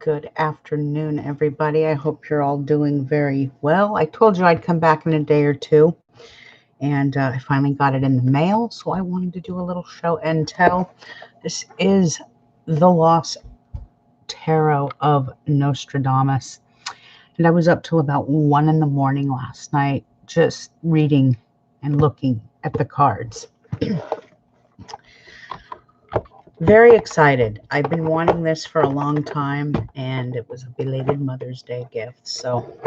Good afternoon, everybody. I hope you're all doing very well. I told you I'd come back in a day or two, and I finally got it in the mail, so I wanted to do a little show and tell. This is the Lost Tarot of Nostradamus, and I was up till about 1 in the morning last night just reading and looking at the cards. Very excited. I've been wanting this for a long time, and it was a belated Mother's Day gift. So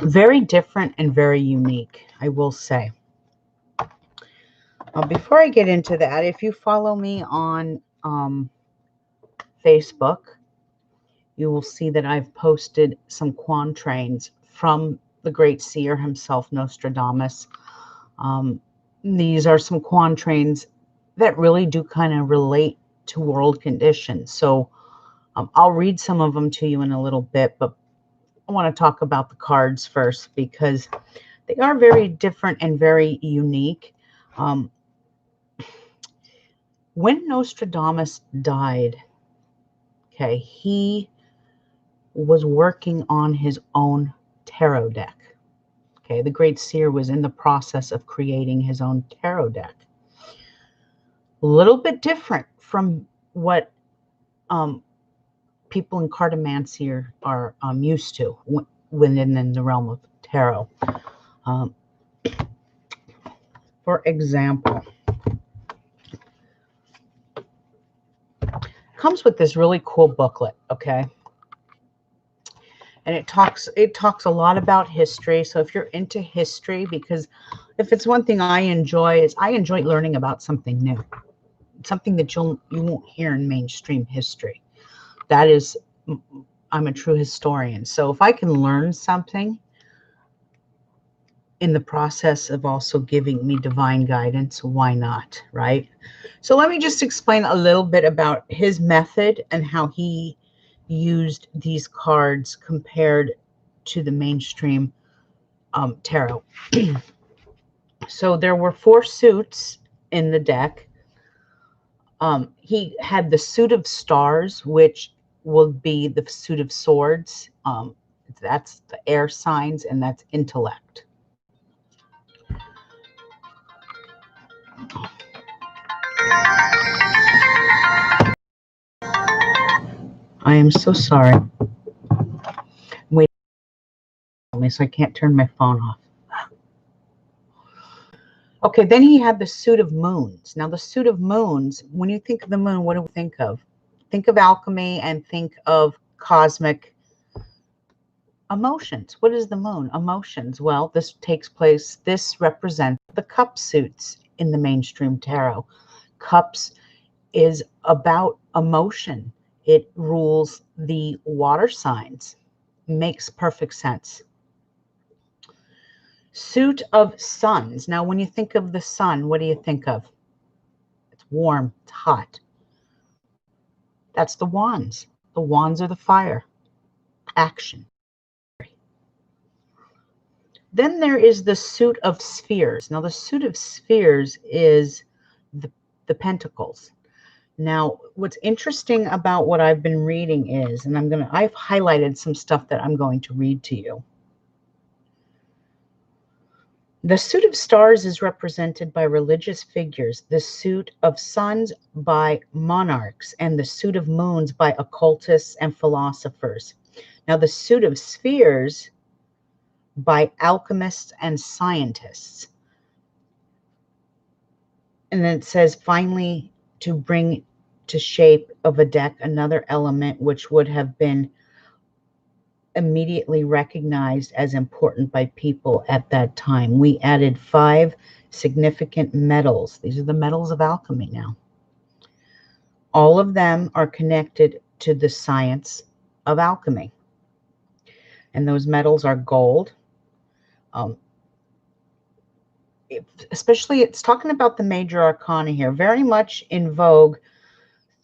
very different and very unique, I will say. Before I get into that, if you follow me on Facebook, you will see that I've posted some quatrains from the great seer himself, Nostradamus. These are some quatrains that really do kind of relate to world conditions. So I'll read some of them to you in a little bit, but I want to talk about the cards first because they are very different and very unique. When Nostradamus died, okay, he was working on his own tarot deck. Okay, the great seer was in the process of creating his own tarot deck. A little bit different from what people in cartomancy are used to when in the realm of tarot. For example, comes with this really cool booklet, okay? And it talks a lot about history. So if you're into history, because if it's one thing I enjoy is I enjoy learning about something new, something that you won't hear in mainstream history. That is, I'm a true historian. So if I can learn something in the process of also giving me divine guidance, why not, right? So let me just explain a little bit about his method and how he used these cards compared to the mainstream tarot. So there were 4 suits in the deck. He had the suit of stars, which will be the suit of swords. That's the air signs, and that's intellect. I am so sorry. Wait, so I can't turn my phone off. Okay, then he had the suit of moons. Now, the suit of moons, when you think of the moon, what do we think of? Think of alchemy and think of cosmic emotions. What is the moon? Emotions. Well, this represents the cup suits in the mainstream tarot. Cups is about emotion. It rules the water signs. Makes perfect sense. Suit of suns. Now, when you think of the sun, what do you think of? It's warm, it's hot. That's the wands. The wands are the fire. Action. Then there is the suit of spheres. Now, the suit of spheres is the pentacles. Now, what's interesting about what I've been reading is, and I've highlighted some stuff that I'm going to read to you. The suit of stars is represented by religious figures, the suit of suns by monarchs, and the suit of moons by occultists and philosophers. Now, the suit of spheres by alchemists and scientists. And then it says, finally, to bring to shape of a deck another element which would have been immediately recognized as important by people at that time. We added 5 significant metals. These are the metals of alchemy now. All of them are connected to the science of alchemy. And those metals are gold. Especially, it's talking about the major arcana here, very much in vogue.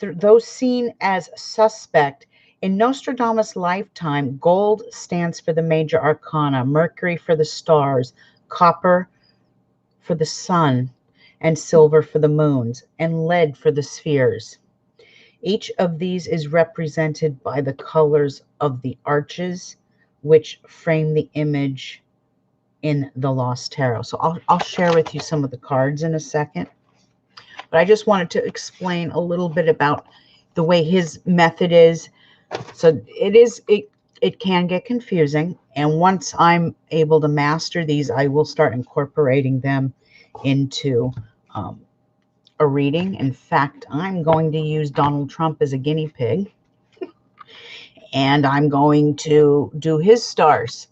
Those seen as suspect. In Nostradamus' lifetime, gold stands for the major arcana, Mercury for the stars, copper for the sun, and silver for the moons, and lead for the spheres. Each of these is represented by the colors of the arches, which frame the image in the Lost Tarot. So I'll share with you some of the cards in a second. But I just wanted to explain a little bit about the way his method is. So it can get confusing. And once I'm able to master these, I will start incorporating them into a reading. In fact, I'm going to use Donald Trump as a guinea pig. And I'm going to do his stars.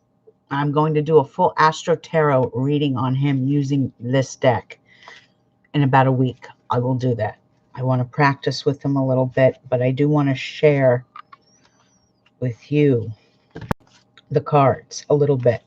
I'm going to do a full Astro Tarot reading on him using this deck. In about a week, I will do that. I want to practice with him a little bit, but I do want to share with you the cards a little bit.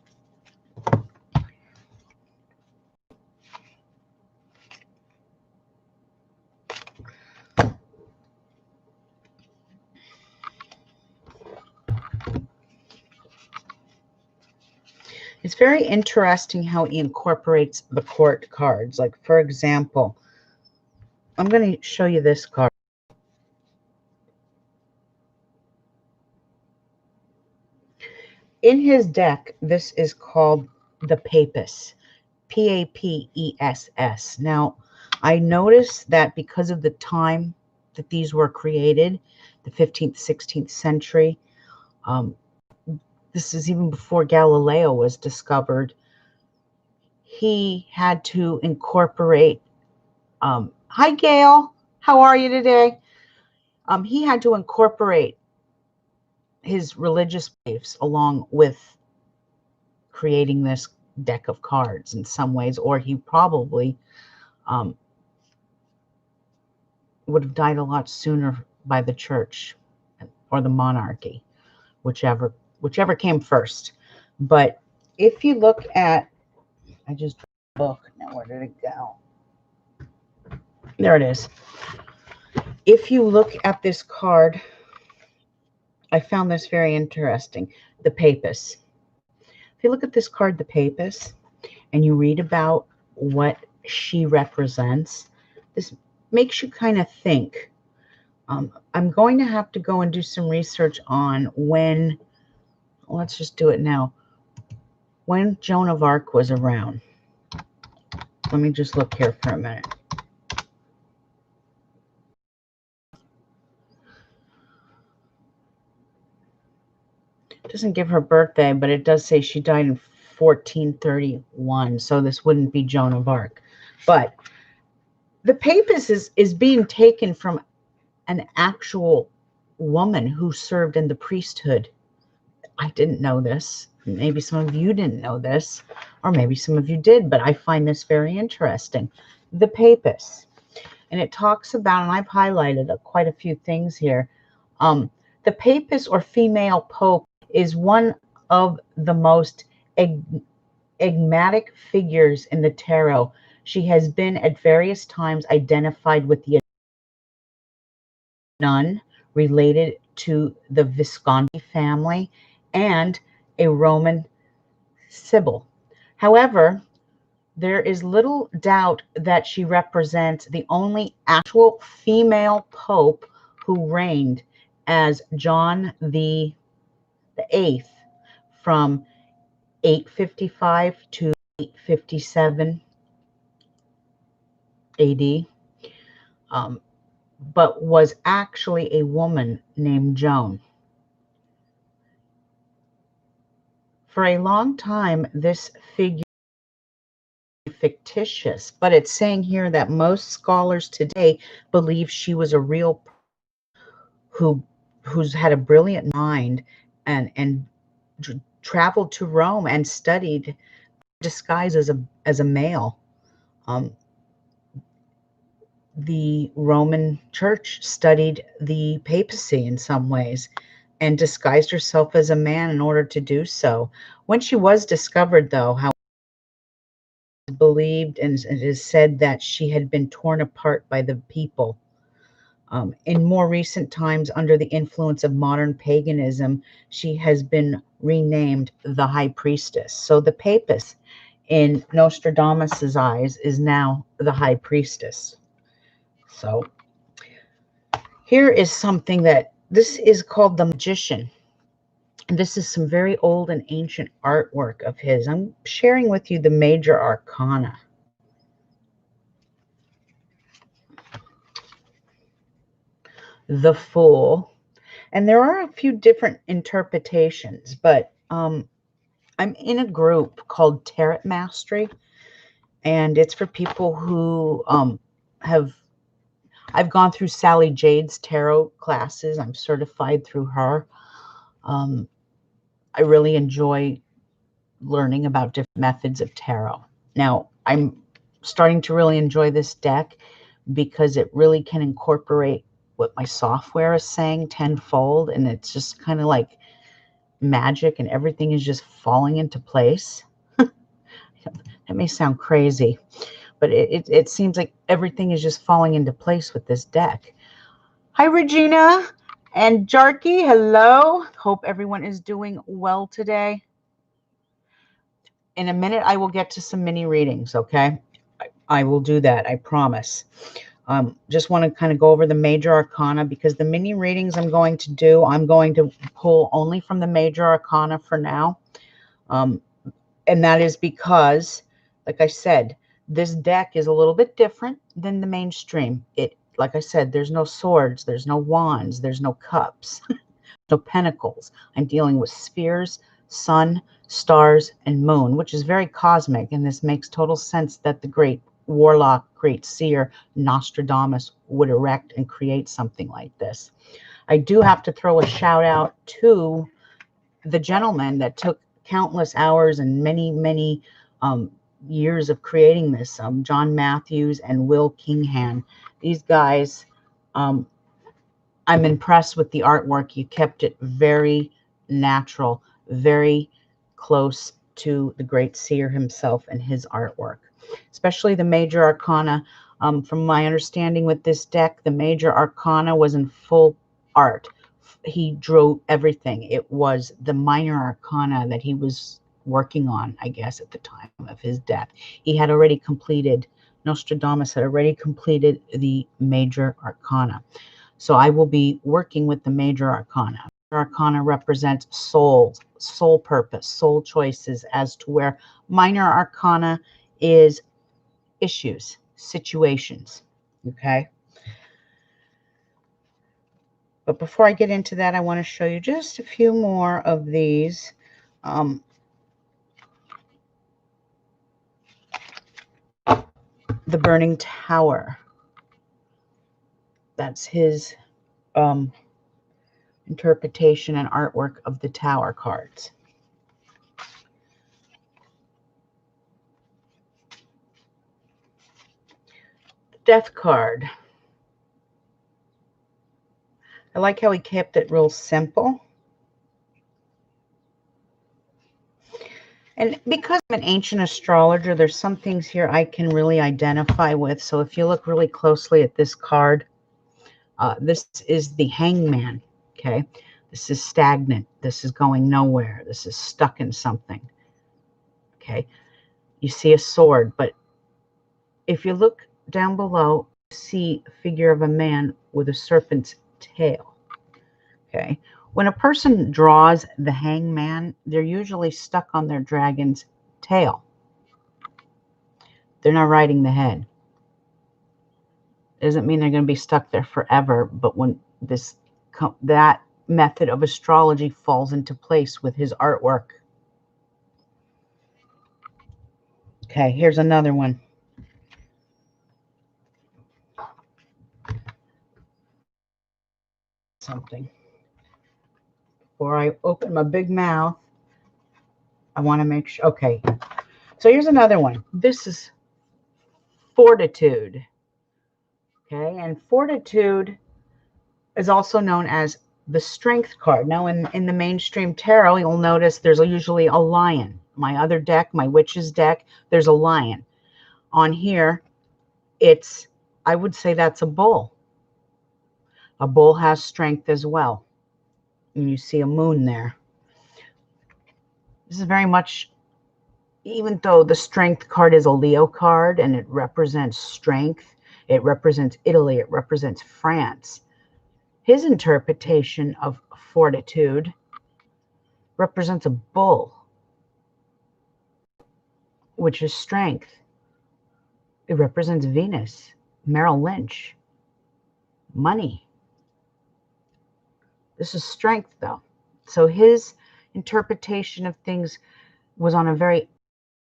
It's very interesting how he incorporates the court cards. Like, for example, I'm going to show you this card. In his deck, this is called the Papess, P-A-P-E-S-S. Now, I noticed that because of the time that these were created, the 15th, 16th century, this is even before Galileo was discovered, he had to incorporate, hi Gail, how are you today? He had to incorporate his religious beliefs along with creating this deck of cards in some ways, or he probably would have died a lot sooner by the church or the monarchy, whichever came first. But if you look at, I just drew a book. Now where did it go? There it is. If you look at this card, I found this very interesting. The Papess. If you look at this card, the Papess, and you read about what she represents, this makes you kind of think. I'm going to have to go and do some research on when, let's just do it now, when Joan of Arc was around. Let me just look here for a minute. It doesn't give her birthday, but it does say she died in 1431, so this wouldn't be Joan of Arc. But the Papess is being taken from an actual woman who served in the priesthood. I didn't know this. Maybe some of you didn't know this, or maybe some of you did, but I find this very interesting. The Papess. And it talks about, and I've highlighted quite a few things here. The Papess, or female pope, is one of the most enigmatic figures in the tarot. She has been at various times identified with the nun related to the Visconti family and a Roman Sibyl. However, there is little doubt that she represents the only actual female pope who reigned as John the 8th from 855 to 857 AD, but was actually a woman named Joan. For a long time, this figure was fictitious, but it's saying here that most scholars today believe she was a real who's had a brilliant mind and traveled to Rome and studied disguise as a male. The Roman Church studied the papacy in some ways and disguised herself as a man in order to do so. When she was discovered, though, how believed and it is said that she had been torn apart by the people. In more recent times, under the influence of modern paganism, she has been renamed the High Priestess. So the Papess in Nostradamus's eyes, is now the high priestess. So here is something that, this is called the Magician. And this is some very old and ancient artwork of his. I'm sharing with you the major arcana. The Fool. And there are a few different interpretations, but I'm in a group called Tarot Mastery, and it's for people who I've gone through Sally Jade's tarot classes. I'm certified through her. I really enjoy learning about different methods of tarot. Now, I'm starting to really enjoy this deck because it really can incorporate what my software is saying tenfold, and it's just kind of like magic, and everything is just falling into place. That may sound crazy, but it seems like everything is just falling into place with this deck. Hi, Regina and Jarky. Hello. Hope everyone is doing well today. In a minute, I will get to some mini readings, okay? I will do that, I promise. Just want to kind of go over the major arcana, because the mini readings I'm going to pull only from the major arcana for now. And that is because, like I said, this deck is a little bit different than the mainstream. Like I said, there's no swords, there's no wands, there's no cups, no pentacles. I'm dealing with spheres, sun, stars, and moon, which is very cosmic, and this makes total sense that the great warlock, great seer Nostradamus would erect and create something like this. I do have to throw a shout out to the gentleman that took countless hours and many years of creating this, John Matthews and Will Kinghan. These guys, I'm impressed with the artwork. You kept it very natural, very close to the great seer himself and his artwork, especially the major arcana. From my understanding with this deck, the major arcana was in full art. He drew everything. It was the minor arcana that he was working on, I guess, at the time of his death. He had already completed, Nostradamus had already completed the major arcana. So I will be working with the major arcana. Arcana represents souls, soul purpose, soul choices, as to where minor arcana is issues, situations, okay? But before I get into that, I want to show you just a few more of these. The Burning Tower. That's his interpretation and artwork of the Tower cards. The Death card. I like how he kept it real simple. And because I'm an ancient astrologer, there's some things here I can really identify with. So if you look really closely at this card, this is the Hangman, okay? This is stagnant. This is going nowhere. This is stuck in something, okay? You see a sword, but if you look down below, you see a figure of a man with a serpent's tail, okay? When a person draws the Hangman, they're usually stuck on their dragon's tail. They're not riding the head. Doesn't mean they're going to be stuck there forever, but when that method of astrology falls into place with his artwork. Okay, here's another one. Something. Before I open my big mouth, I want to make sure. Okay, so here's another one. This is Fortitude. Okay, and Fortitude is also known as the Strength card. Now, in the mainstream tarot, you'll notice there's usually a lion. My other deck, my Witch's deck, there's a lion. On here, I would say that's a bull. A bull has strength as well. And you see a moon there. This is very much even though the strength card is a Leo card and it represents strength, it represents Italy, it represents France, his interpretation of fortitude represents a bull, which is strength. It represents Venus, Merrill Lynch, money. This is strength, though. So his interpretation of things was on a very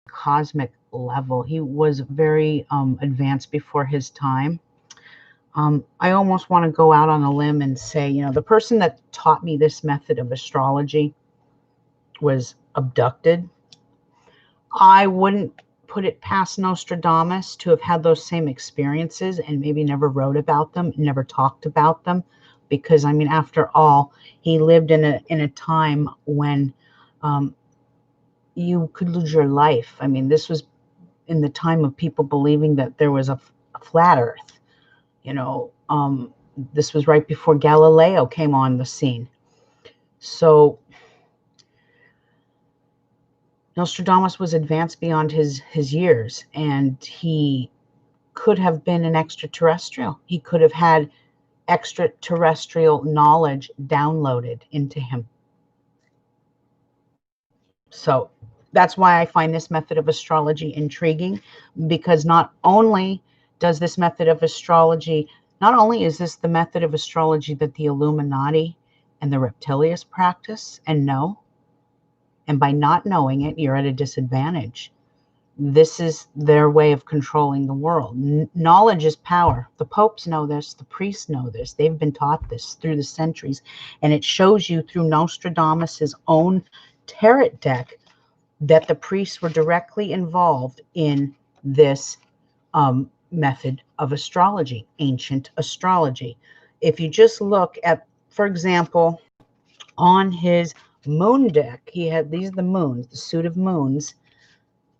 cosmic level. He was very advanced before his time. I almost want to go out on a limb and say, you know, the person that taught me this method of astrology was abducted. I wouldn't put it past Nostradamus to have had those same experiences and maybe never wrote about them, never talked about them, because I mean, after all, he lived in a time when you could lose your life. I mean, this was in the time of people believing that there was a flat Earth. You know, this was right before Galileo came on the scene. So Nostradamus was advanced beyond his years, and he could have been an extraterrestrial. He could have had extraterrestrial knowledge downloaded into him. So that's why I find this method of astrology intriguing, because not only does this method of astrology, not only is this the method of astrology that the Illuminati and the reptilians practice and know, and by not knowing it, you're at a disadvantage. This is their way of controlling the world. Knowledge is power. The popes know this. The priests know this. They've been taught this through the centuries. And it shows you through Nostradamus's own tarot deck that the priests were directly involved in this method of astrology, ancient astrology. If you just look at, for example, on his moon deck, he had, these are the moons, the suit of moons.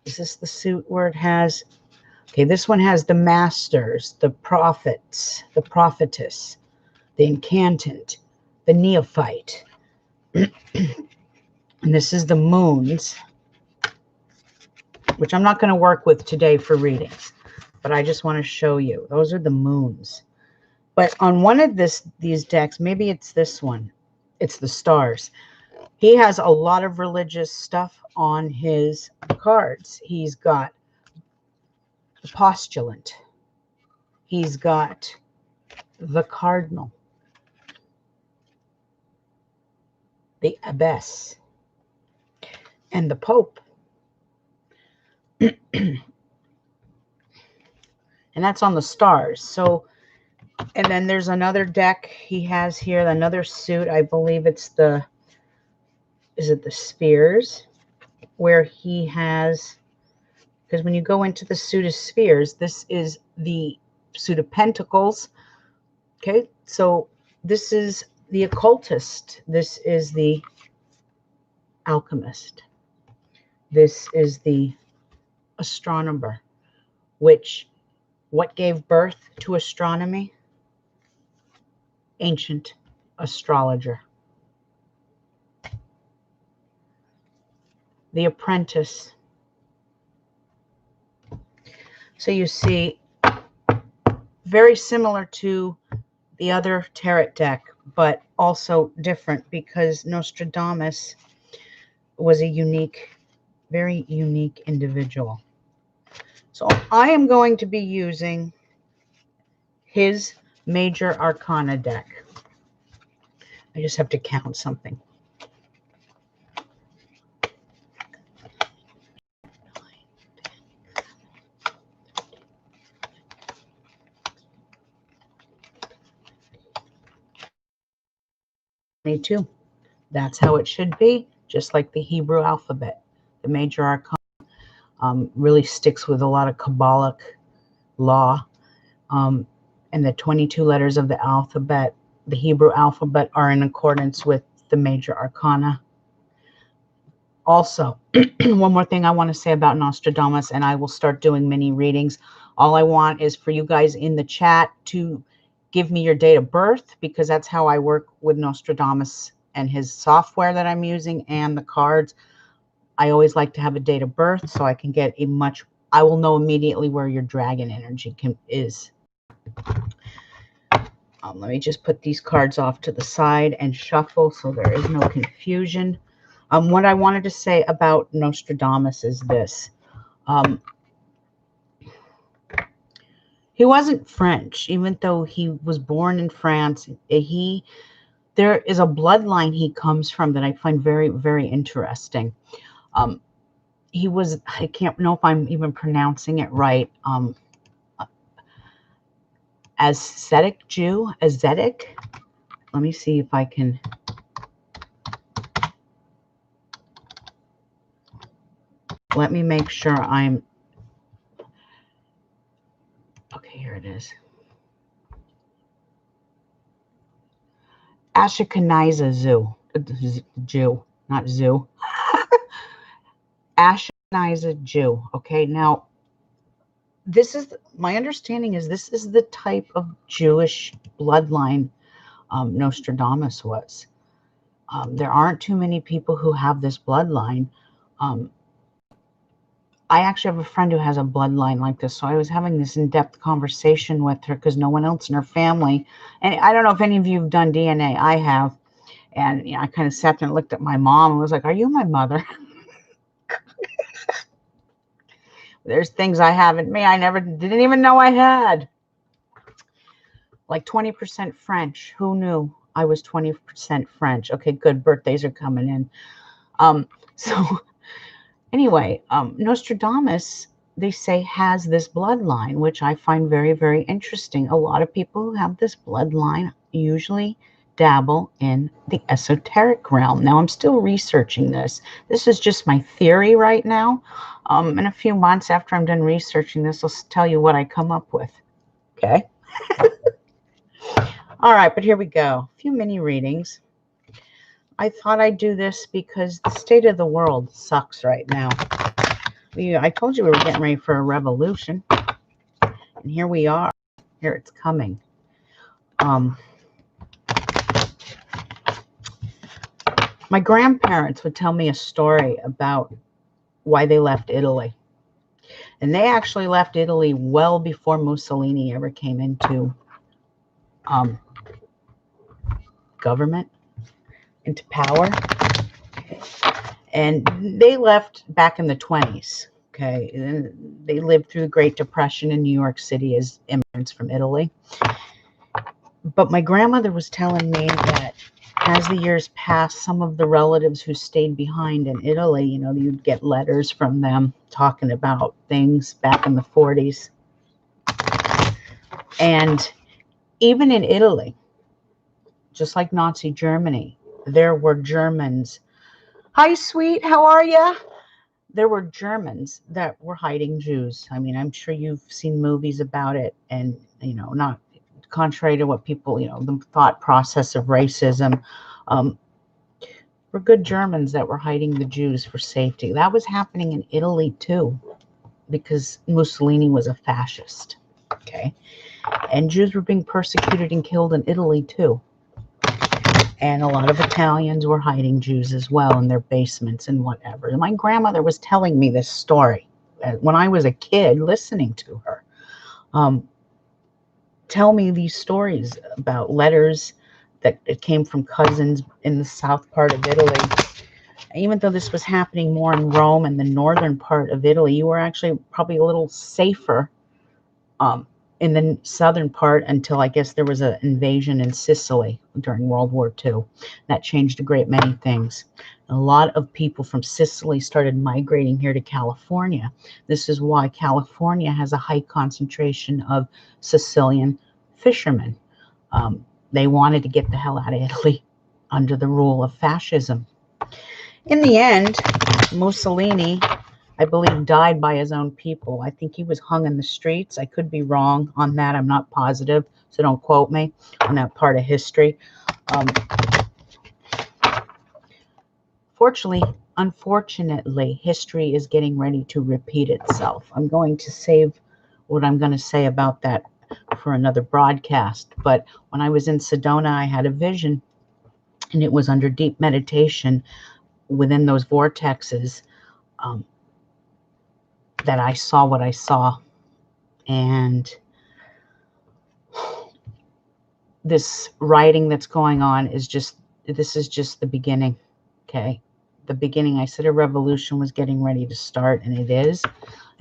Is this the suit where it has, okay, this one has the masters, the prophets, the prophetess, the incantant, the neophyte. And this is the moons, which I'm not going to work with today for readings, but I just want to show you. Those are the moons. But on one of these decks, maybe it's this one, it's the stars. He has a lot of religious stuff on his cards. He's got the postulant. He's got the cardinal, the abbess, and the pope. And that's on the stars. So, and then there's another deck he has here, another suit. I believe it's the, is it the spheres, where he has, because when you go into the suit of spheres, this is the suit of pentacles. Okay, so this is the occultist. This is the alchemist. This is the astronomer, which, what gave birth to astronomy? Ancient astrologer. The apprentice. So you see, very similar to the other tarot deck, but also different because Nostradamus was a unique, very unique individual. So I am going to be using his major arcana deck. I just have to count something. Me too. That's how it should be, just like the Hebrew alphabet. The major arcana really sticks with a lot of Kabbalic law. And the 22 letters of the alphabet, the Hebrew alphabet, are in accordance with the major arcana. Also, one more thing I want to say about Nostradamus, and I will start doing mini readings. All I want is for you guys in the chat to give me your date of birth, because that's how I work with Nostradamus and his software that I'm using and the cards. I always like to have a date of birth so I can get I will know immediately where your dragon energy is. Let me just put these cards off to the side and shuffle so there is no confusion. What I wanted to say about Nostradamus is this. He wasn't French, even though he was born in France. There is a bloodline he comes from that I find very, very interesting. He was, I can't know if I'm even pronouncing it right, Ascetic Jew, ascetic. Let me see if I can. Let me make sure I'm. Okay, here it is. Ashkenazi Jew, not zoo. Ashkenazi Jew. Okay, now this is my understanding is this is the type of Jewish bloodline Nostradamus was. There aren't too many people who have this bloodline. I actually have a friend who has a bloodline like this, so I was having this in-depth conversation with her because no one else in her family, and I don't know if any of you have done DNA. I have, and I kind of sat there and looked at my mom and was like, "Are you my mother?" There's things I have in me I didn't even know I had. Like 20% French. Who knew I was 20% French? Okay, good. Birthdays are coming in. So anyway, Nostradamus, they say, has this bloodline, which I find very, very interesting. A lot of people who have this bloodline usually dabble in the esoteric realm. Now, I'm still researching this. This is just my theory right now. In a few months after I'm done researching this, I'll tell you what I come up with. Okay? All right, but here we go. A few mini readings. I thought I'd do this because the state of the world sucks right now. I told you we were getting ready for a revolution. And here we are. Here it's coming. My grandparents would tell me a story about why they left Italy. And they actually left Italy well before Mussolini ever came into government, into power. And they left back in the 20s. Okay. And they lived through the Great Depression in New York City as immigrants from Italy. But my grandmother was telling me that as the years passed, some of the relatives who stayed behind in Italy, you'd get letters from them talking about things back in the 40s. And even in Italy, just like Nazi Germany, there were Germans. Hi, sweet. How are you? There were Germans that were hiding Jews. I mean, I'm sure you've seen movies about it, and, not contrary to what people, the thought process of racism, were good Germans that were hiding the Jews for safety. That was happening in Italy too, because Mussolini was a fascist. Okay. And Jews were being persecuted and killed in Italy too. And a lot of Italians were hiding Jews as well in their basements and whatever. And my grandmother was telling me this story when I was a kid, listening to her tell me these stories about letters that it came from cousins in the south part of Italy. Even though this was happening more in Rome and the northern part of Italy, you were actually probably a little safer in the southern part until I guess there was an invasion in Sicily during World War II. That changed a great many things. A lot of people from Sicily started migrating here to California. This is why California has a high concentration of Sicilian fishermen. They wanted to get the hell out of Italy under the rule of fascism. In the end, Mussolini, I believe, died by his own people. I think he was hung in the streets. I could be wrong on that. I'm not positive, so don't quote me on that part of history. Unfortunately, history is getting ready to repeat itself. I'm going to save what I'm going to say about that for another broadcast. But when I was in Sedona, I had a vision, and it was under deep meditation within those vortexes that I saw what I saw. And this rioting that's going on is just, this is just the beginning, okay? The beginning. I said a revolution was getting ready to start, and it is.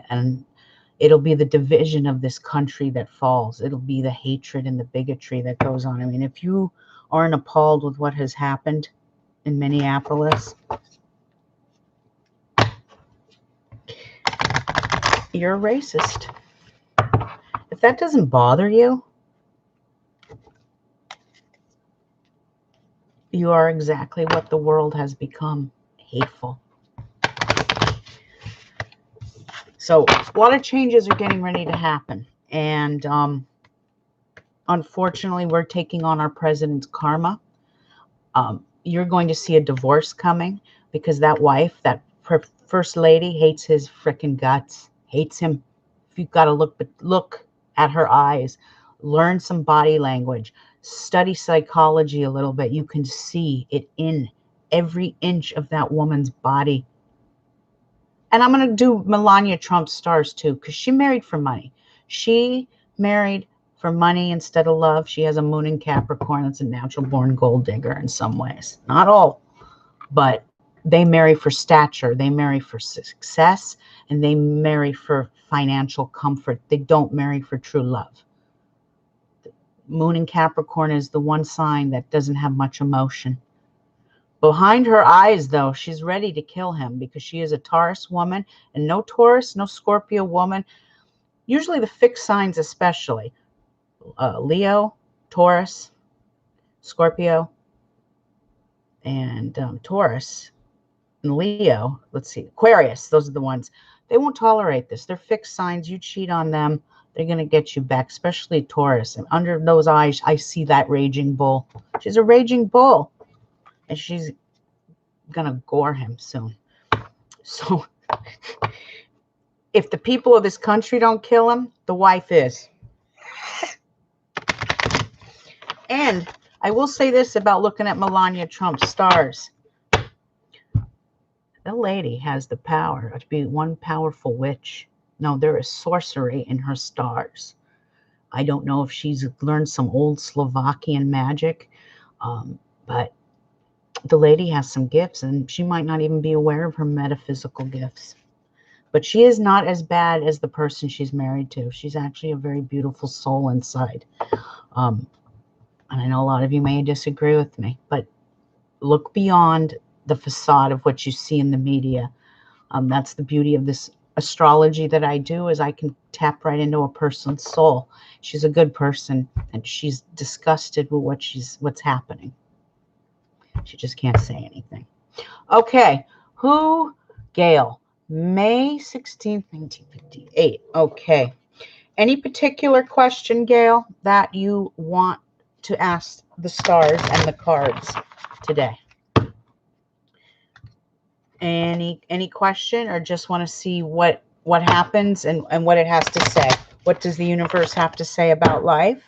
And it'll be the division of this country that falls. It'll be the hatred and the bigotry that goes on. I mean, if you aren't appalled with what has happened in Minneapolis, you're a racist. If that doesn't bother you, you are exactly what the world has become, hateful. So a lot of changes are getting ready to happen. And unfortunately, we're taking on our president's karma. You're going to see a divorce coming because that wife, that first lady, hates his frickin' guts, hates him. If you've got to look at her eyes, learn some body language, study psychology a little bit, you can see it in every inch of that woman's body. And I'm going to do Melania Trump's stars too, because she married for money. She married for money instead of love. She has a moon in Capricorn. That's a natural born gold digger in some ways. Not all, but they marry for stature. They marry for success, and they marry for financial comfort. They don't marry for true love. Moon in Capricorn is the one sign that doesn't have much emotion. Behind her eyes, though, she's ready to kill him because she is a Taurus woman, and no Taurus, no Scorpio woman, usually the fixed signs especially, Leo, Taurus, Scorpio, and Taurus, and Leo, let's see, Aquarius, those are the ones. They won't tolerate this. They're fixed signs. You cheat on them, they're going to get you back, especially Taurus. And under those eyes, I see that raging bull. She's a raging bull, and she's going to gore him soon. So if the people of this country don't kill him, the wife is. And I will say this about looking at Melania Trump's stars. The lady has the power to be one powerful witch. No, there is sorcery in her stars. I don't know if she's learned some old Slovakian magic, but the lady has some gifts, and she might not even be aware of her metaphysical gifts. But she is not as bad as the person she's married to. She's actually a very beautiful soul inside. And I know a lot of you may disagree with me, but look beyond the facade of what you see in the media. That's the beauty of this astrology that I do, is I can tap right into a person's soul. She's a good person, and she's disgusted with what's happening. She just can't say anything. Okay, Gail, May 16th, 1958. Okay. Any particular question, Gail, that you want to ask the stars and the cards today? Any question, or just want to see what happens and what it has to say? What does the universe have to say about life?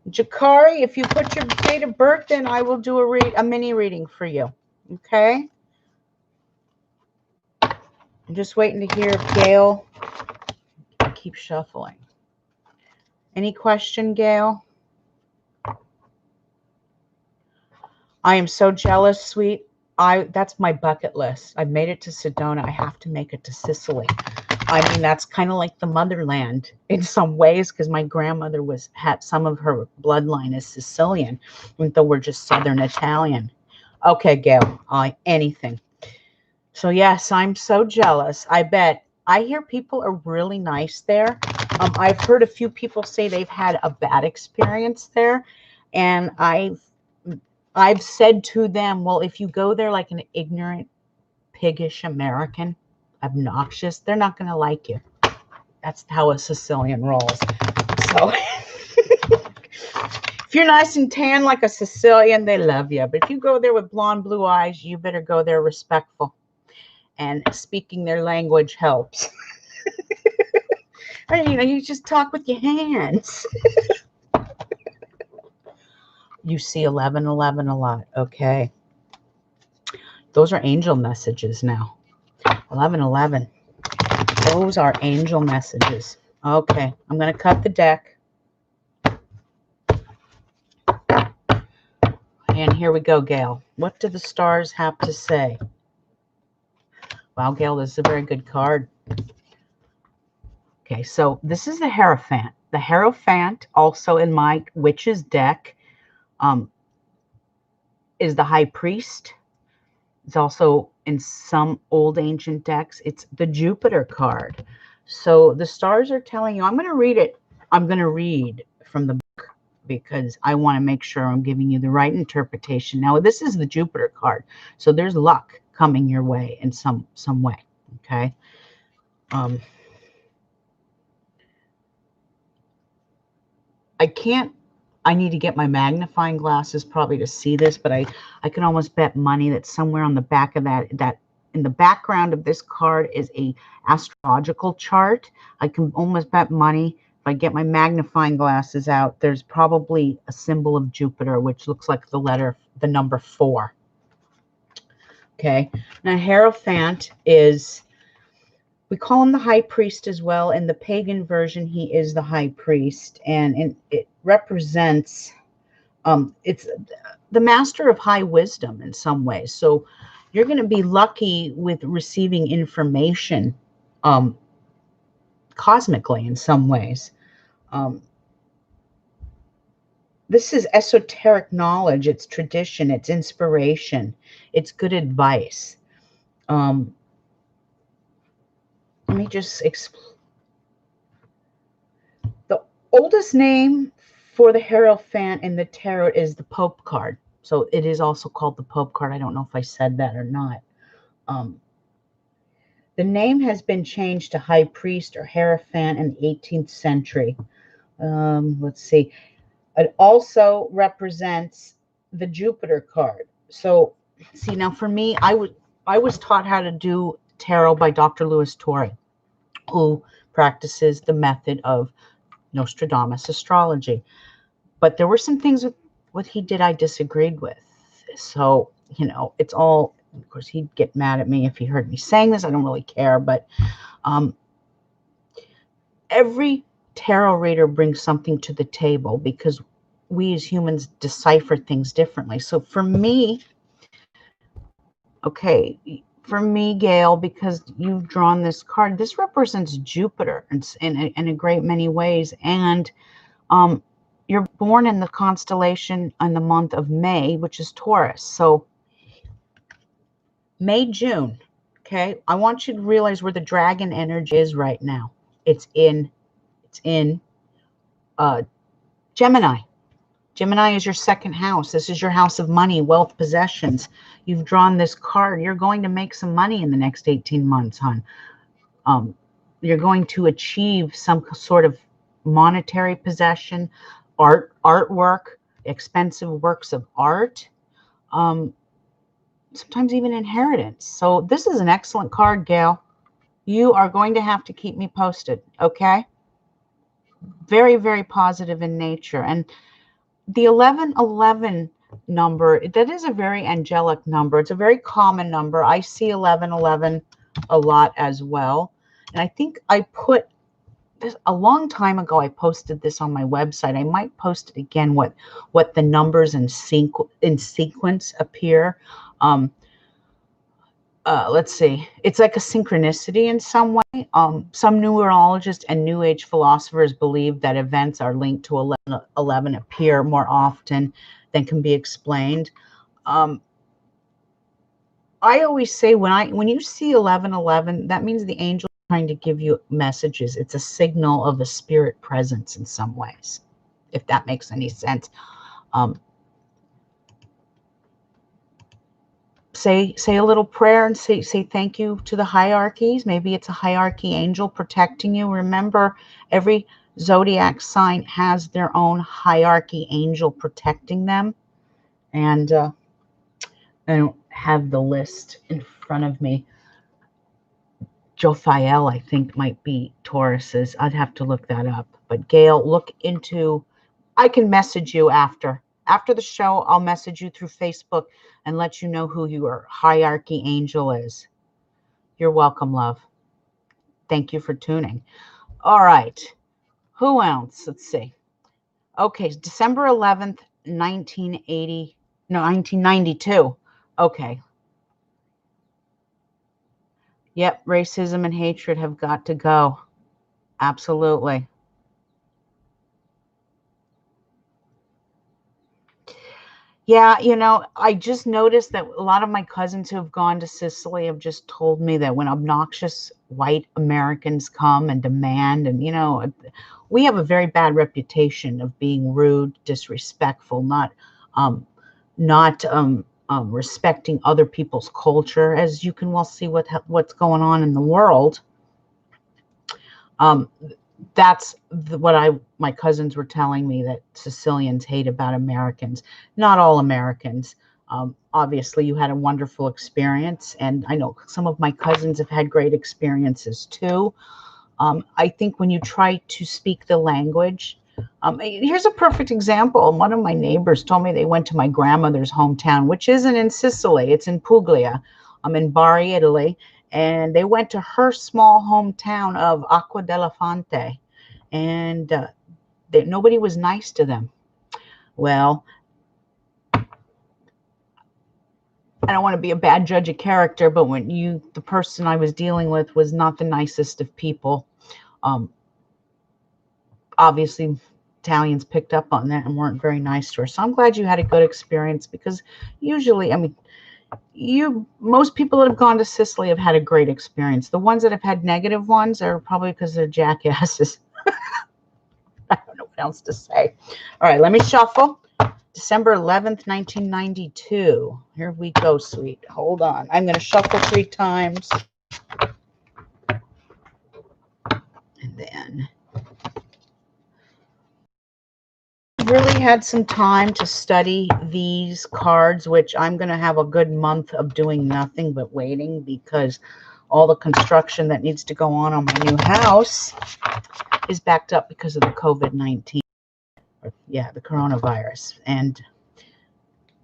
Jakari, if you put your date of birth in, I will do a mini reading for you. Okay? I'm just waiting to hear if Gail. I keep shuffling. Any question, Gail? I am so jealous, sweet. That's my bucket list. I made it to Sedona. I have to make it to Sicily. I mean, that's kind of like the motherland in some ways, because my grandmother had some of her bloodline is Sicilian, even though we're just Southern Italian. Okay, Gail, anything. So yes, I'm so jealous. I bet. I hear people are really nice there. I've heard a few people say they've had a bad experience there, and I've said to them, well, if you go there like an ignorant, piggish American, obnoxious, they're not going to like you. That's how a Sicilian rolls. So if you're nice and tan like a Sicilian, they love you. But if you go there with blonde, blue eyes, you better go there respectful. And speaking their language helps. You just talk with your hands. You see 1111 a lot. Okay. Those are angel messages now. 1111. Those are angel messages. Okay. I'm going to cut the deck. And here we go, Gail. What do the stars have to say? Wow, Gail, this is a very good card. Okay, so this is the Hierophant. The Hierophant, also in my Witch's deck, is the High Priest. It's also in some old ancient decks. It's the Jupiter card. So the stars are telling you, I'm going to read it. I'm going to read from the book because I want to make sure I'm giving you the right interpretation. Now, this is the Jupiter card. So there's luck coming your way in some way. Okay. I need to get my magnifying glasses probably to see this, but I can almost bet money that somewhere on the back of that in the background of this card is a astrological chart. I can almost bet money if I get my magnifying glasses out, there's probably a symbol of Jupiter, which looks like the number 4. Okay. Now, Hierophant is, we call him the High Priest as well. In the pagan version, he is the High Priest, and it represents, it's the master of high wisdom in some ways. So you're going to be lucky with receiving information cosmically in some ways. This is esoteric knowledge. It's tradition. It's inspiration. It's good advice. Let me just explain. The oldest name for the Hierophant in the tarot is the Pope card. So it is also called the Pope card. I don't know if I said that or not. The name has been changed to High Priest or Hierophant in the 18th century. Let's see. It also represents the Jupiter card. So, see, now for me, I was taught how to do tarot by Dr. Louis Torrey, who practices the method of Nostradamus astrology. But there were some things with what he did I disagreed with. So, it's all, of course, he'd get mad at me if he heard me saying this. I don't really care. But every tarot reader brings something to the table because we as humans decipher things differently. So for me, Gail, because you've drawn this card, this represents Jupiter in a great many ways. And you're born in the constellation in the month of May, which is Taurus. So May, June, okay? I want you to realize where the dragon energy is right now. It's in Gemini. Gemini is your second house. This is your house of money, wealth, possessions. You've drawn this card. You're going to make some money in the next 18 months, hon. You're going to achieve some sort of monetary possession, artwork, expensive works of art, sometimes even inheritance. So this is an excellent card, Gail. You are going to have to keep me posted, okay? Very, very positive in nature. And the 1111 number, that is a very angelic number. It's a very common number. I see 1111 a lot as well. And I think I put this a long time ago. I posted this on my website. I might post it again, what the numbers in sequence appear. Let's see. It's like a synchronicity in some way. Some numerologists and New Age philosophers believe that events are linked to 11 appear more often than can be explained. I always say when you see 1111, that means the angel is trying to give you messages. It's a signal of a spirit presence in some ways, if that makes any sense. Say a little prayer and say thank you to the hierarchies. Maybe it's a hierarchy angel protecting you. Remember, every zodiac sign has their own hierarchy angel protecting them. And I don't have the list in front of me. Jophiel, I think, might be Taurus's. I'd have to look that up. But Gail, look into, I can message you after After the show, I'll message you through Facebook and let you know who your hierarchy angel is. You're welcome, love. Thank you for tuning. All right. Who else? Let's see. Okay, December 11th, 1992. Okay. Yep, racism and hatred have got to go. Absolutely. Yeah, I just noticed that a lot of my cousins who have gone to Sicily have just told me that when obnoxious white Americans come and demand, and we have a very bad reputation of being rude, disrespectful, not respecting other people's culture, as you can well see what's going on in the world. That's what my cousins were telling me, that Sicilians hate about Americans. Not all Americans. Obviously, you had a wonderful experience, and I know some of my cousins have had great experiences too. I think when you try to speak the language, here's a perfect example. One of my neighbors told me they went to my grandmother's hometown, which isn't in Sicily. It's in Puglia. I'm in Bari, Italy. And they went to her small hometown of Acqua della Fonte, and nobody was nice to them. Well, I don't want to be a bad judge of character, but when the person I was dealing with was not the nicest of people, obviously Italians picked up on that and weren't very nice to her. So I'm glad you had a good experience, because usually, most people that have gone to Sicily have had a great experience. The ones that have had negative ones are probably because they're jackasses. I don't know what else to say. All right, let me shuffle. December 11th, 1992. Here we go, sweet. Hold on. I'm going to shuffle 3 times. And then really had some time to study these cards, which I'm going to have a good month of doing nothing but waiting, because all the construction that needs to go on my new house is backed up because of the COVID-19, the coronavirus. And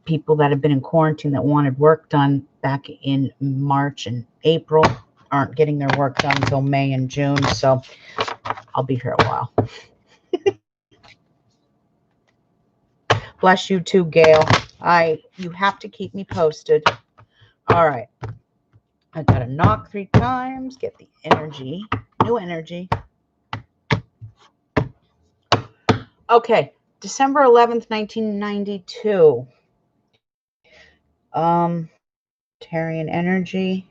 people that have been in quarantine that wanted work done back in March and April aren't getting their work done until May and June. So I'll be here a while. Bless you too, Gail. You have to keep me posted. All right. I got to knock 3 times, get the energy, new energy. Okay. December 11th, 1992. Sagittarian energy.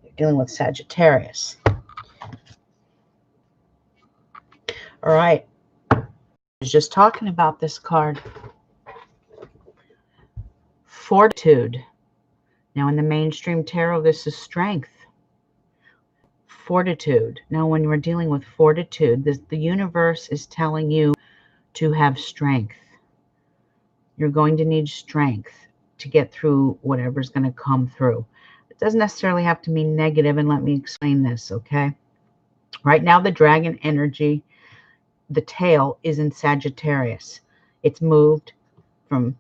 You're dealing with Sagittarius. All right. I was just talking about this card. Fortitude. Now, in the mainstream tarot, this is strength. Fortitude. Now, when we're dealing with fortitude, the universe is telling you to have strength. You're going to need strength to get through whatever's going to come through. It doesn't necessarily have to mean negative, and let me explain this, okay? Right now, the dragon energy, the tail, is in Sagittarius. It's moved from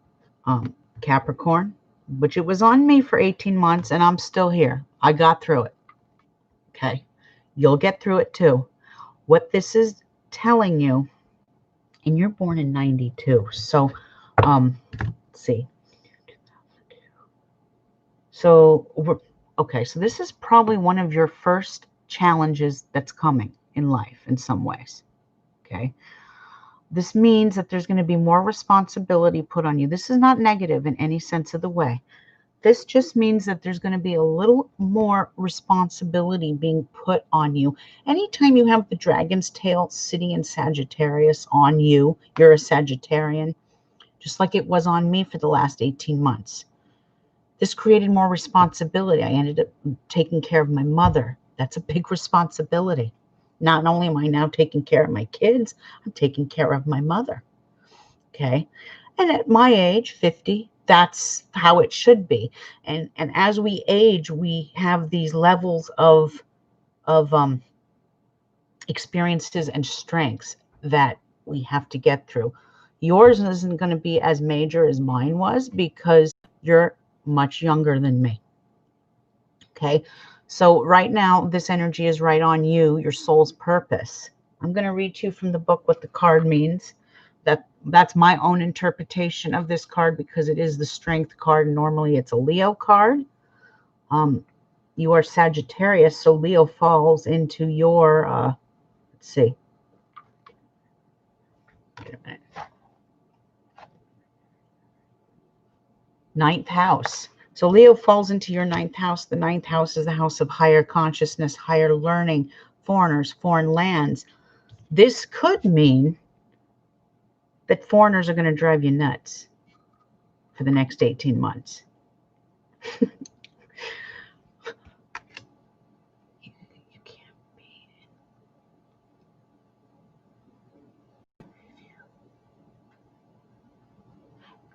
Capricorn, which it was on me for 18 months, and I'm still here. I got through it. Okay. You'll get through it too. What this is telling you, and you're born in 92. So, let's see. So, okay. So this is probably one of your first challenges that's coming in life in some ways. Okay. This means that there's going to be more responsibility put on you. This is not negative in any sense of the way. This just means that there's going to be a little more responsibility being put on you. Anytime you have the dragon's tail sitting in Sagittarius on you, you're a Sagittarian, just like it was on me for the last 18 months. This created more responsibility. I ended up taking care of my mother. That's a big responsibility. Not only am I now taking care of my kids, I'm taking care of my mother. Okay. And at my age, 50, that's how it should be. And as we age, we have these levels of experiences and strengths that we have to get through. Yours isn't going to be as major as mine was because you're much younger than me. Okay. So right now, this energy is right on you, your soul's purpose. I'm going to read to you from the book what the card means. That's my own interpretation of this card because it is the strength card. Normally it's a Leo card. You are Sagittarius, so Leo falls into your, let's see. Wait a minute. 9th house. So Leo falls into your 9th house. The 9th house is the house of higher consciousness, higher learning, foreigners, foreign lands. This could mean that foreigners are going to drive you nuts for the next 18 months.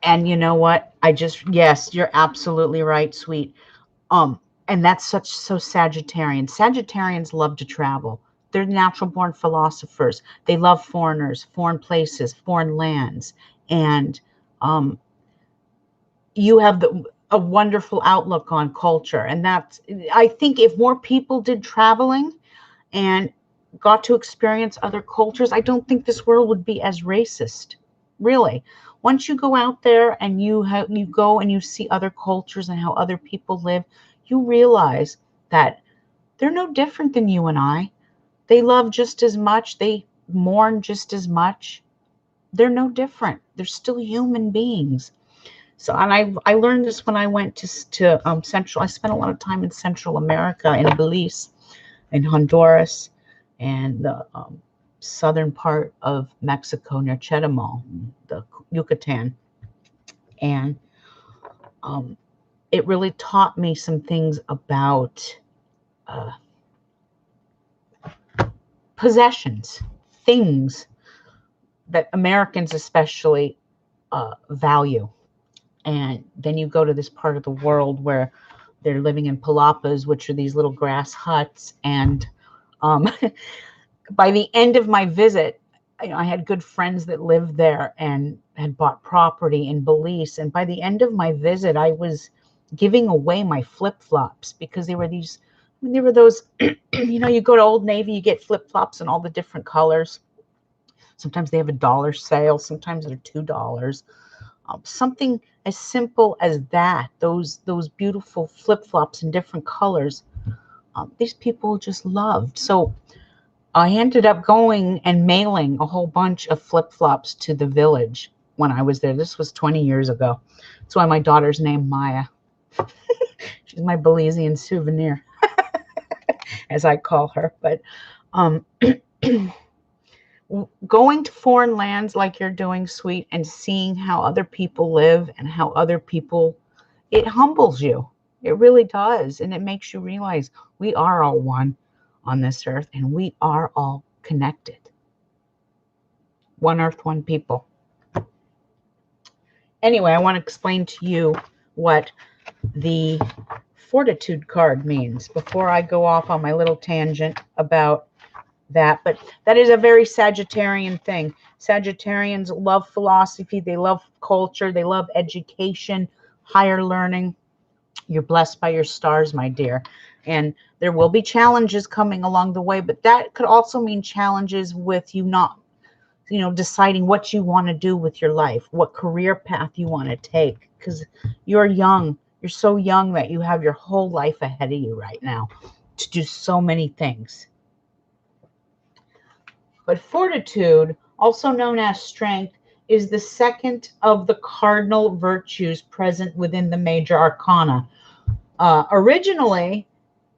And you know what? Yes, you're absolutely right, sweet. And that's so Sagittarian. Sagittarians love to travel. They're natural born philosophers. They love foreigners, foreign places, foreign lands. And you have a wonderful outlook on culture. And I think if more people did traveling and got to experience other cultures, I don't think this world would be as racist. Really. Once you go out there and you go and you see other cultures and how other people live, you realize that they're no different than you and I. They love just as much. They mourn just as much. They're no different. They're still human beings. So, and I learned this when I went to Central. I spent a lot of time in Central America, in Belize, in Honduras, and the southern part of Mexico near Chetumal, the Yucatan. And it really taught me some things about possessions, things that Americans especially value. And then you go to this part of the world where they're living in palapas, which are these little grass huts. And by the end of my visit, I had good friends that lived there and had bought property in Belize. And by the end of my visit, I was giving away my flip-flops because they were those, you go to Old Navy, you get flip-flops in all the different colors. Sometimes they have $1 sale. Sometimes they're $2. Something as simple as that, those beautiful flip-flops in different colors, these people just loved. So I ended up going and mailing a whole bunch of flip-flops to the village when I was there. This was 20 years ago. That's why my daughter's named Maya. She's my Belizean souvenir, as I call her. But going to foreign lands like you're doing, sweet, and seeing how other people live and how other people, it humbles you. It really does. And it makes you realize we are all one on this earth and we are all connected. One earth, one people. Anyway, I want to explain to you what the Fortitude card means before I go off on my little tangent about that. But that is a very Sagittarian thing. Sagittarians love philosophy. They love culture. They love education, higher learning. You're blessed by your stars, my dear. And there will be challenges coming along the way, but that could also mean challenges with you not, deciding what you want to do with your life, what career path you want to take, because you're young. You're so young that you have your whole life ahead of you right now to do so many things. But fortitude, also known as strength, is the second of the cardinal virtues present within the major arcana. Originally,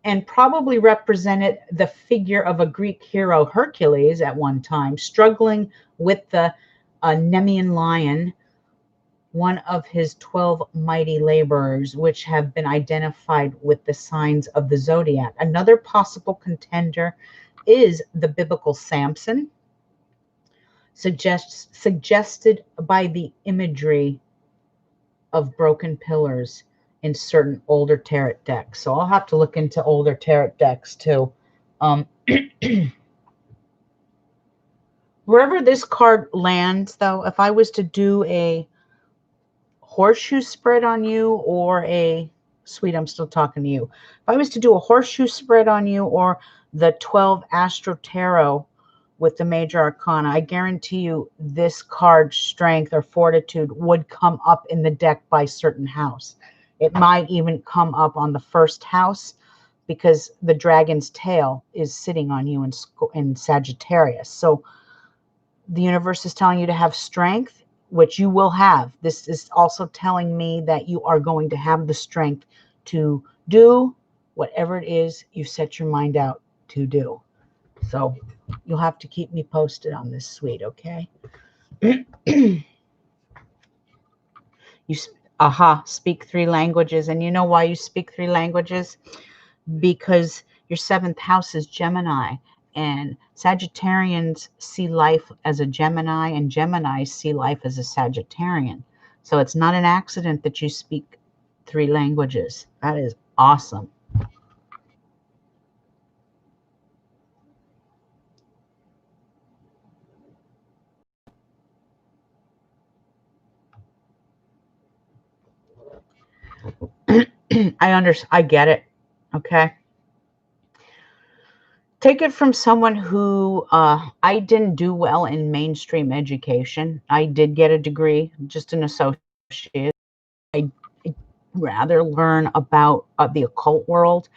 and probably represented the figure of a Greek hero, Hercules, at one time, struggling with the Nemean lion, one of his 12 mighty laborers, which have been identified with the signs of the zodiac. Another possible contender is the biblical Samson, suggested by the imagery of broken pillars in certain older tarot decks. So I'll have to look into older tarot decks too. Wherever this card lands, though, if I was to do a horseshoe spread on you or a, sweet, I'm still talking to you. If I was to do a horseshoe spread on you or the 12 Astro Tarot with the major arcana, I guarantee you this card, strength or fortitude, would come up in the deck by certain house. It might even come up on the first house because the dragon's tail is sitting on you in Sagittarius. So the universe is telling you to have strength, which you will have. This is also telling me that you are going to have the strength to do whatever it is you set your mind out to do. So you'll have to keep me posted on this, sweet, okay? You speak 3 languages. And you know why you speak 3 languages? Because your 7th house is Gemini. And Sagittarians see life as a Gemini, and Geminis see life as a Sagittarian. So it's not an accident that you speak 3 languages. That is awesome. I get it. Okay. Take it from someone who, I didn't do well in mainstream education. I did get a degree, just an associate. I'd rather learn about the occult world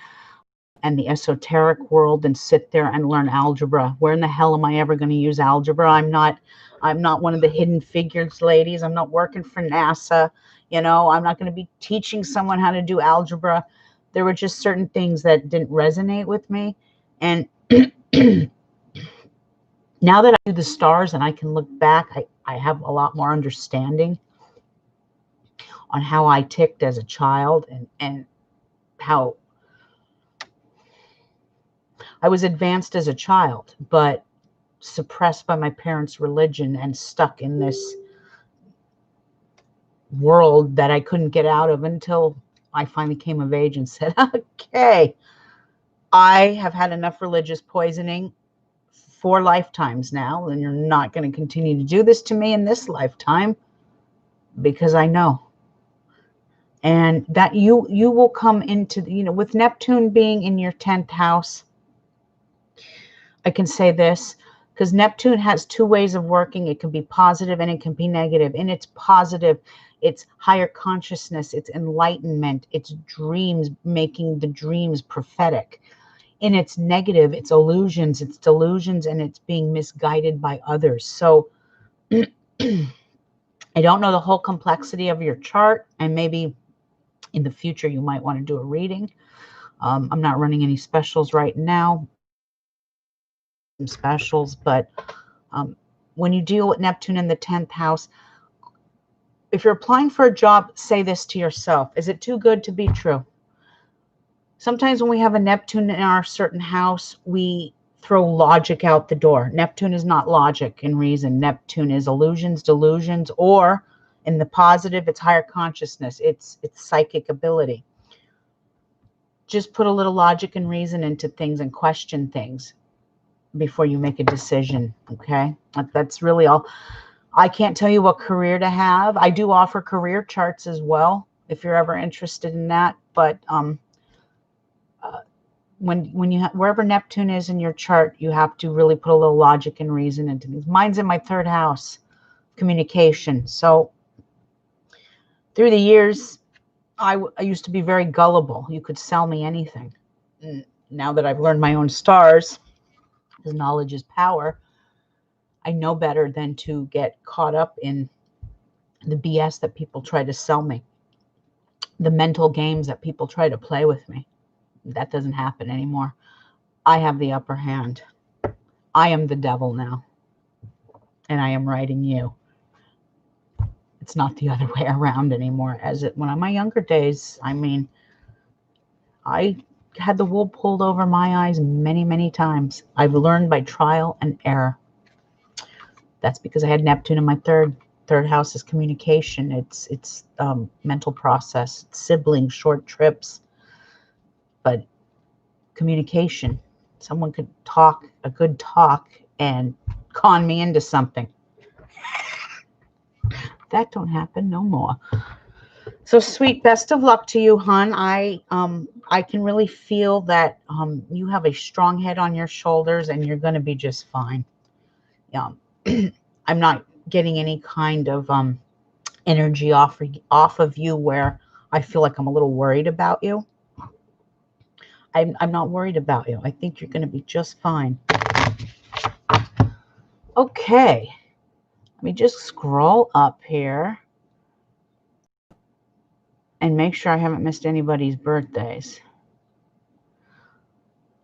and the esoteric world than sit there and learn algebra. Where in the hell am I ever going to use algebra? I'm not one of the hidden figures ladies. I'm not working for NASA. You know, I'm not going to be teaching someone how to do algebra. There were just certain things that didn't resonate with me. And now that I do the stars and I can look back, I have a lot more understanding on how I ticked as a child and how I was advanced as a child, but suppressed by my parents' religion and stuck in this world that I couldn't get out of until I finally came of age and said, okay, I have had enough religious poisoning 4 lifetimes now, and you're not going to continue to do this to me in this lifetime, because I know. And that you will come into, with Neptune being in your 10th house, I can say this, because Neptune has 2 ways of working. It can be positive and it can be negative. And it's positive, it's higher consciousness, it's enlightenment, it's dreams, making the dreams prophetic. In its negative, it's illusions, it's delusions, and it's being misguided by others. So I don't know the whole complexity of your chart, and maybe in the future you might want to do a reading. I'm not running any specials right now, specials, but when you deal with Neptune in the 10th house, if you're applying for a job, say this to yourself: is it too good to be true? Sometimes when we have a Neptune in our certain house, we throw logic out the door. Neptune is not logic and reason. Neptune is illusions, delusions, or in the positive, it's higher consciousness. It's psychic ability. Just put a little logic and reason into things and question things before you make a decision, okay? That's really all. I can't tell you what career to have. I do offer career charts as well, if you're ever interested in that. But when you wherever Neptune is in your chart, you have to really put a little logic and reason into things. Mine's in my 3rd house, communication. So through the years, I used to be very gullible. You could sell me anything. Now that I've learned my own stars, because knowledge is power, I know better than to get caught up in the BS that people try to sell me, the mental games that people try to play with me. That doesn't happen anymore. I have the upper hand. I am the devil now, and I am writing you. It's not the other way around anymore. As it when in my younger days, I mean, I had the wool pulled over my eyes many, many times. I've learned by trial and error. That's because I had Neptune in my third house is communication. It's mental process, siblings, short trips, but communication. Someone could talk a good talk and con me into something. That don't happen no more. So sweet, best of luck to you, hon. I can really feel that you have a strong head on your shoulders and you're going to be just fine. Yeah. I'm not getting any kind of energy off of you where I feel like I'm a little worried about you. I'm not worried about you. I think you're going to be just fine. Okay. Let me just scroll up here and make sure I haven't missed anybody's birthdays.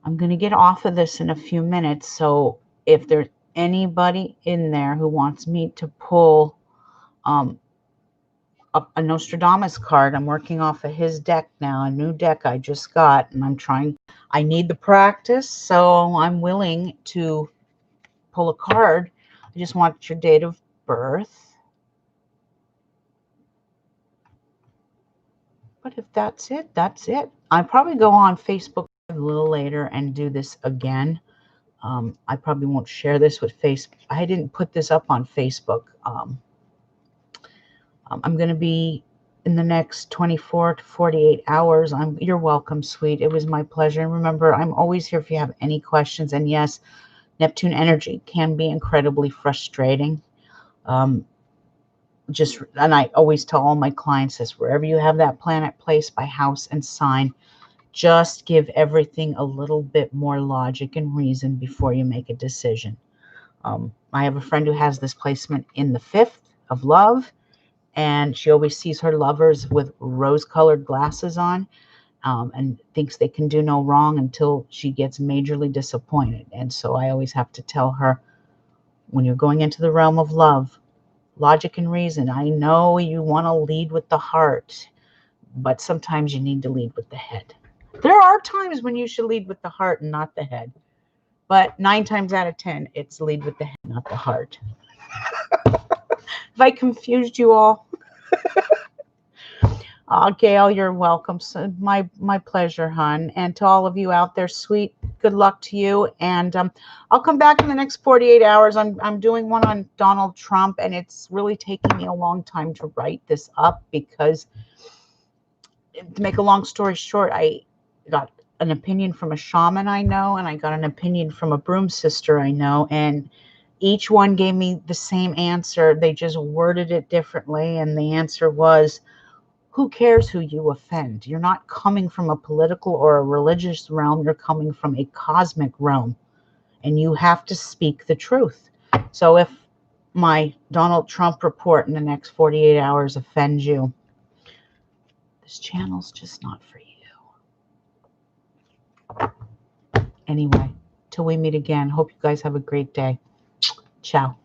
I'm going to get off of this in a few minutes. So if there's anybody in there who wants me to pull a Nostradamus card, I'm working off of his deck now, a new deck I just got, and I need the practice, so I'm willing to pull a card. I just want your date of birth. But if that's it, that's it. I'll probably go on Facebook a little later and do this again. I probably won't share this with Facebook. I didn't put this up on Facebook. I'm going to be in the next 24 to 48 hours. You're welcome, sweet. It was my pleasure. And remember, I'm always here if you have any questions. And yes, Neptune energy can be incredibly frustrating. And I always tell all my clients this, wherever you have that planet placed by house and sign, just give everything a little bit more logic and reason before you make a decision. I have a friend who has this placement in the 5th of love, and she always sees her lovers with rose-colored glasses on, and thinks they can do no wrong until she gets majorly disappointed. And so I always have to tell her, when you're going into the realm of love, logic and reason. I know you want to lead with the heart, but sometimes you need to lead with the head. There are times when you should lead with the heart and not the head. But 9 times out of 10, it's lead with the head, not the heart. Have I confused you all? Gail, you're welcome. So my pleasure, hon. And to all of you out there, sweet, good luck to you. And I'll come back in the next 48 hours. I'm doing one on Donald Trump, and it's really taking me a long time to write this up because, to make a long story short, I got an opinion from a shaman I know, and I got an opinion from a broom sister I know, and each one gave me the same answer. They just worded it differently, and the answer was, who cares who you offend? You're not coming from a political or a religious realm. You're coming from a cosmic realm, and you have to speak the truth. So if my Donald Trump report in the next 48 hours offends you, this channel's just not for you. Anyway, till we meet again, hope you guys have a great day. Ciao.